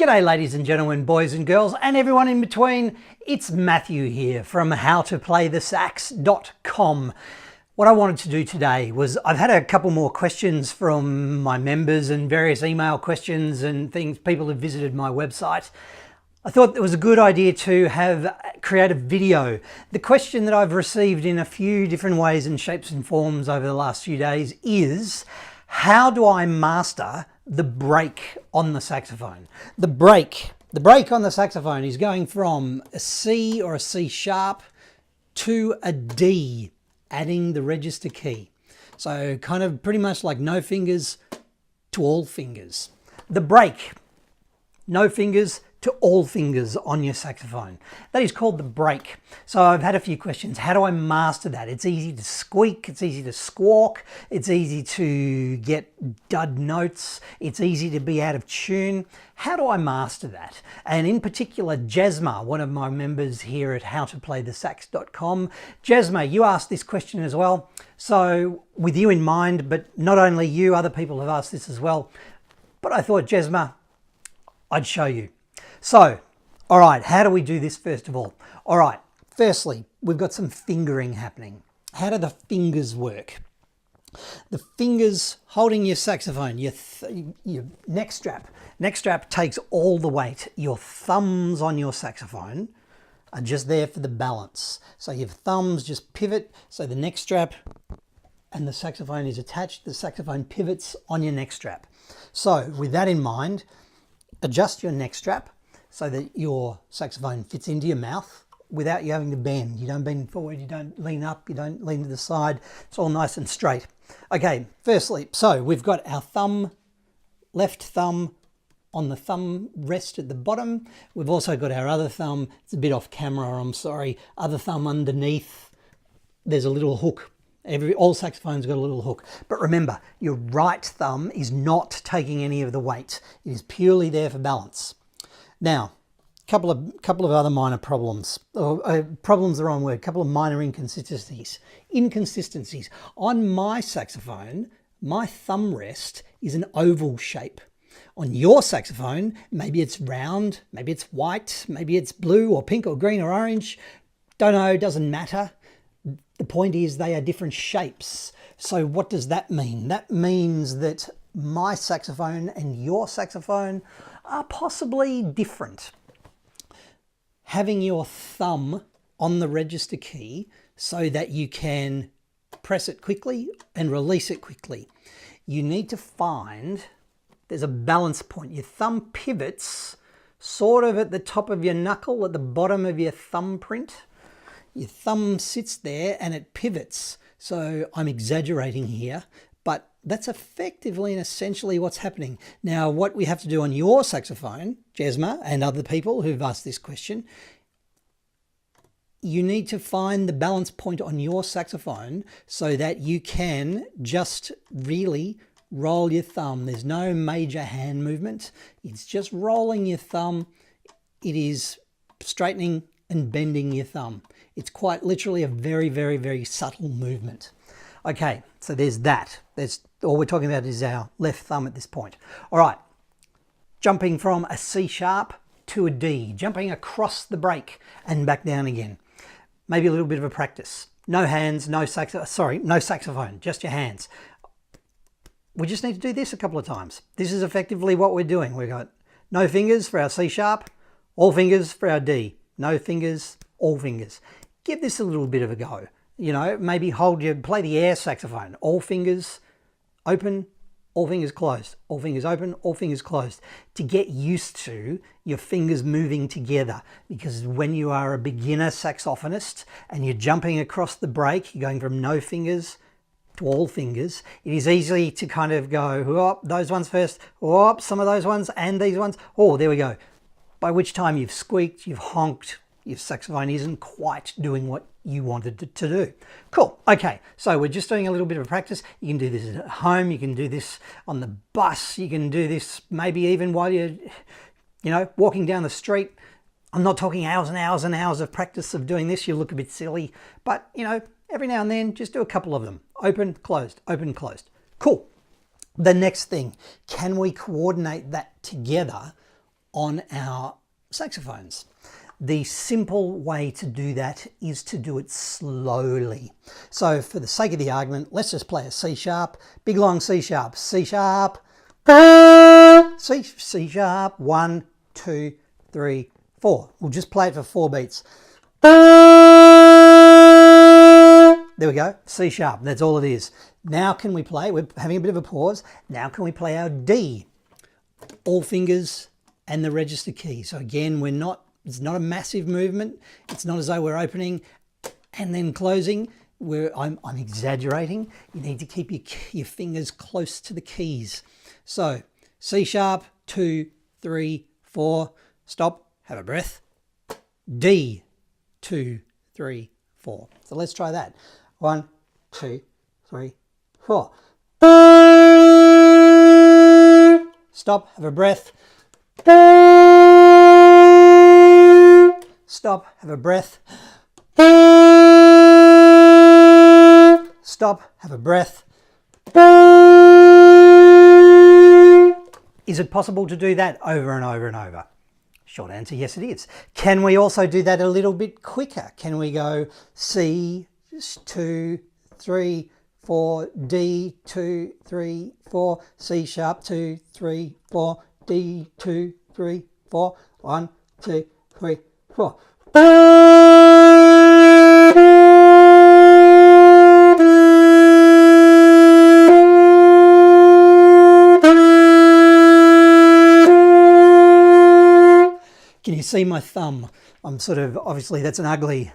G'day ladies and gentlemen, boys and girls, and everyone in between. It's Matthew here from howtoplaythesax.com. What I wanted to do today was, I've had a couple more questions from my members and various email questions and things, people have visited my website. I thought it was a good idea to create a video. The question that I've received in a few different ways and shapes and forms over the last few days is, how do I master the break on the saxophone? The break on the saxophone is going from a C or a C sharp to a D, adding the register key. So kind of pretty much like no fingers to all fingers. The break, no fingers to all fingers on your saxophone. That is called the break. So I've had a few questions. How do I master that? It's easy to squeak, it's easy to squawk, it's easy to get dud notes, it's easy to be out of tune. How do I master that? And in particular, Jezma, one of my members here at howtoplaythesax.com. Jezma, you asked this question as well. So with you in mind, but not only you, other people have asked this as well. But I thought, Jezma, I'd show you. So, all right, how do we do this first of all? All right, firstly, we've got some fingering happening. How do the fingers work? The fingers holding your saxophone, your neck strap. Neck strap takes all the weight. Your thumbs on your saxophone are just there for the balance. So your thumbs just pivot, so the neck strap and the saxophone is attached. The saxophone pivots on your neck strap. So with that in mind, adjust your neck strap so that your saxophone fits into your mouth without you having to bend. You don't bend forward, you don't lean up, you don't lean to the side. It's all nice and straight. Okay, firstly, so we've got our thumb, left thumb on the thumb rest at the bottom. We've also got our other thumb, it's a bit off camera, I'm sorry, other thumb underneath. There's a little hook. All saxophones got a little hook. But remember, your right thumb is not taking any of the weight. It is purely there for balance. Now, couple of other minor problems. Problems the wrong word. Couple of minor inconsistencies. On my saxophone, my thumb rest is an oval shape. On your saxophone, maybe it's round, maybe it's white, maybe it's blue or pink or green or orange. Don't know, doesn't matter. The point is they are different shapes. So what does that mean? That means that my saxophone and your saxophone are possibly different. Having your thumb on the register key so that you can press it quickly and release it quickly. You need to find, there's a balance point. Your thumb pivots sort of at the top of your knuckle, at the bottom of your thumbprint. Your thumb sits there and it pivots. So I'm exaggerating here, but that's effectively and essentially what's happening. Now, what we have to do on your saxophone, Jezma, and other people who've asked this question, you need to find the balance point on your saxophone so that you can just really roll your thumb. There's no major hand movement. It's just rolling your thumb. It is straightening and bending your thumb. It's quite literally a very, very, very subtle movement. Okay, so there's that. All we're talking about is our left thumb at this point. All right, jumping from a C sharp to a D, jumping across the break and back down again. Maybe a little bit of a practice. No hands, no saxophone, just your hands. We just need to do this a couple of times. This is effectively what we're doing. We've got no fingers for our C sharp, all fingers for our D. No fingers, all fingers. Give this a little bit of a go. You know, maybe play the air saxophone. All fingers open, all fingers closed. All fingers open, all fingers closed. To get used to your fingers moving together. Because when you are a beginner saxophonist and you're jumping across the break, you're going from no fingers to all fingers, it is easy to kind of go, oh, those ones first, oh, some of those ones and these ones. Oh, there we go. By which time you've squeaked, you've honked, your saxophone isn't quite doing what you wanted it to do. Cool. Okay, so we're just doing a little bit of practice. You can do this at home. You can do this on the bus. You can do this maybe even while you're, walking down the street. I'm not talking hours and hours and hours of practice of doing this. You look a bit silly, but every now and then just do a couple of them. Open, closed, open, closed. Cool. The next thing, can we coordinate that together on our saxophones. The simple way to do that is to do it slowly. So for the sake of the argument, let's just play a C sharp, big long C sharp, C sharp, C sharp, 1, 2, 3, 4. We'll just play it for 4 beats. There we go, C sharp, that's all it is. Now can we play, we're having a bit of a pause, now can we play our D? All fingers and the register key. So again, it's not a massive movement. It's not as though we're opening and then closing. I'm exaggerating. You need to keep your fingers close to the keys. So C sharp, 2, 3, 4, stop, have a breath. D, 2, 3, 4. So let's try that. 1, 2, 3, 4. Stop, have a breath. Stop, have a breath. Stop, have a breath. Is it possible to do that over and over and over? Short answer, yes it is. Can we also do that a little bit quicker? Can we go C, 2, 3, 4, D, 2, 3, 4, C sharp, 2, 3, 4, D, 2, 3, 4, 1, 2, 3, 4. Can you see my thumb? I'm sort of, obviously that's an ugly,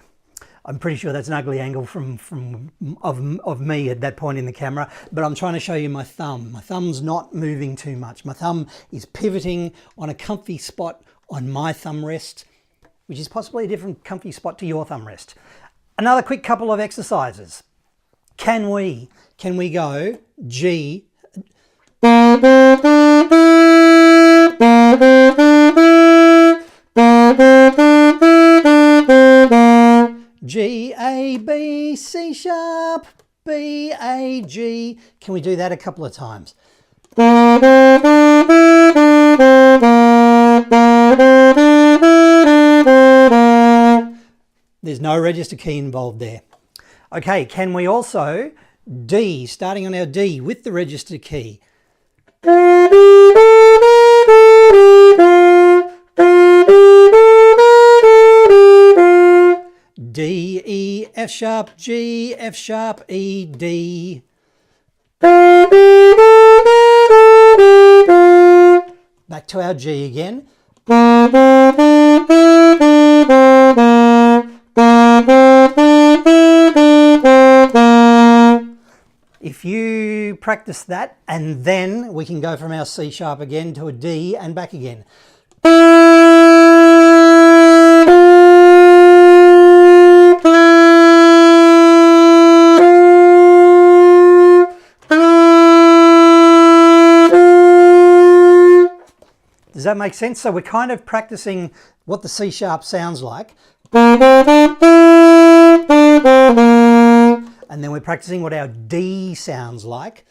I'm pretty sure that's an ugly angle of me at that point in the camera, but I'm trying to show you my thumb. My thumb's not moving too much. My thumb is pivoting on a comfy spot on my thumb rest, which is possibly a different comfy spot to your thumb rest. Another quick couple of exercises. Can we go G, G, A, B, C sharp, B, A, G. Can we do that a couple of times? There's no register key involved there. Okay, can we also D, starting on our D with the register key? D, E, F sharp, G, F sharp, E, D. Back to our G again. If you practice that, and then we can go from our C sharp again to a D and back again. Does that make sense? So we're kind of practicing what the C sharp sounds like. And then we're practicing what our D sounds like.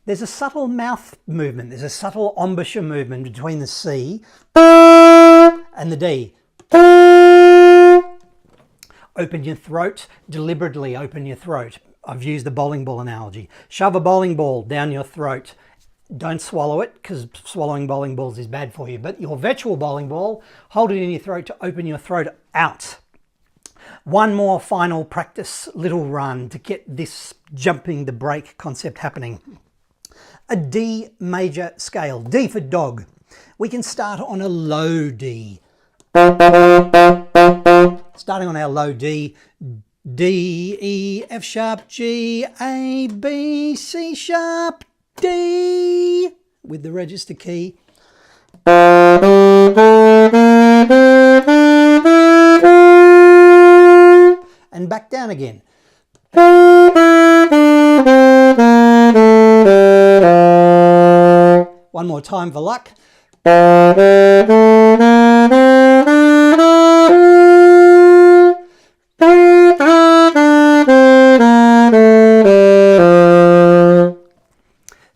There's a subtle mouth movement. There's a subtle embouchure movement between the C and the D. Open your throat, deliberately open your throat. I've used the bowling ball analogy. Shove a bowling ball down your throat. Don't swallow it, because swallowing bowling balls is bad for you. But your virtual bowling ball, hold it in your throat to open your throat out. One more final practice little run to get this jumping the break concept happening. A D major scale, D for dog. We can start on a low D. Starting on our low D, D, E, F sharp, G, A, B, C sharp, D with the register key. And back down again. One more time for luck.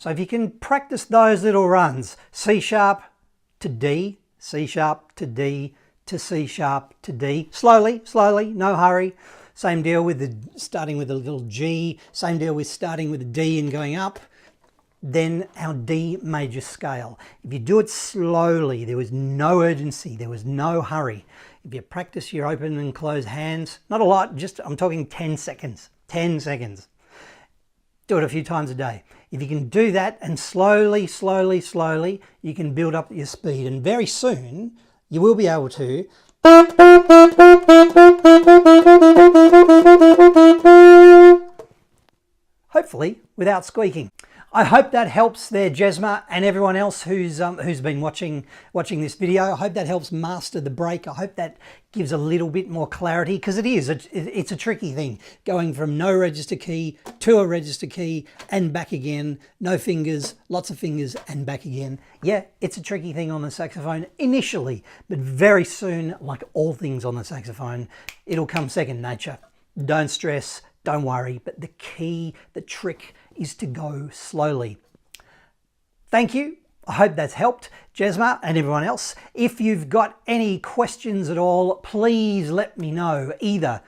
So if you can practice those little runs, C sharp to D, C sharp to D, to C sharp to D, slowly, no hurry. Same deal with starting with a little G, same deal with starting with a D and going up. Then our D major scale. If you do it slowly, there was no urgency, there was no hurry. If you practice your open and close hands, not a lot, just I'm talking 10 seconds, 10 seconds. Do it a few times a day. If you can do that and slowly, you can build up your speed, and very soon you will be able to hopefully without squeaking. I hope that helps there, Jezma, and everyone else who's been watching this video. I hope that helps master the break. I hope that gives a little bit more clarity, because it's a tricky thing, going from no register key to a register key and back again, no fingers, lots of fingers and back again. Yeah, it's a tricky thing on the saxophone initially, but very soon, like all things on the saxophone, it'll come second nature. Don't stress, don't worry, but the key, the trick is to go slowly. Thank you. I hope that's helped, Jezma and everyone else. If you've got any questions at all, please let me know, either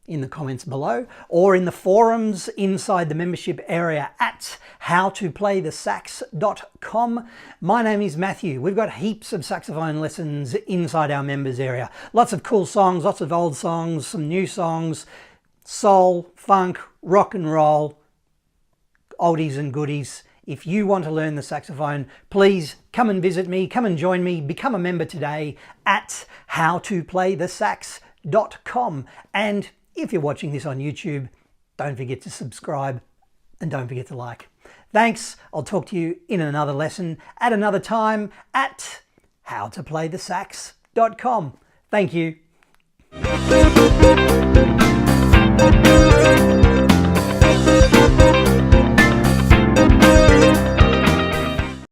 in the comments below or in the forums inside the membership area at howtoplaythesax.com. My name is Matthew. We've got heaps of saxophone lessons inside our members area. Lots of cool songs, lots of old songs, some new songs, soul, funk, rock and roll, oldies and goodies. If you want to learn the saxophone, please come and visit me, come and join me, become a member today at howtoplaythesax.com. And if you're watching this on YouTube, don't forget to subscribe and don't forget to like. Thanks. I'll talk to you in another lesson at another time at howtoplaythesax.com. Thank you.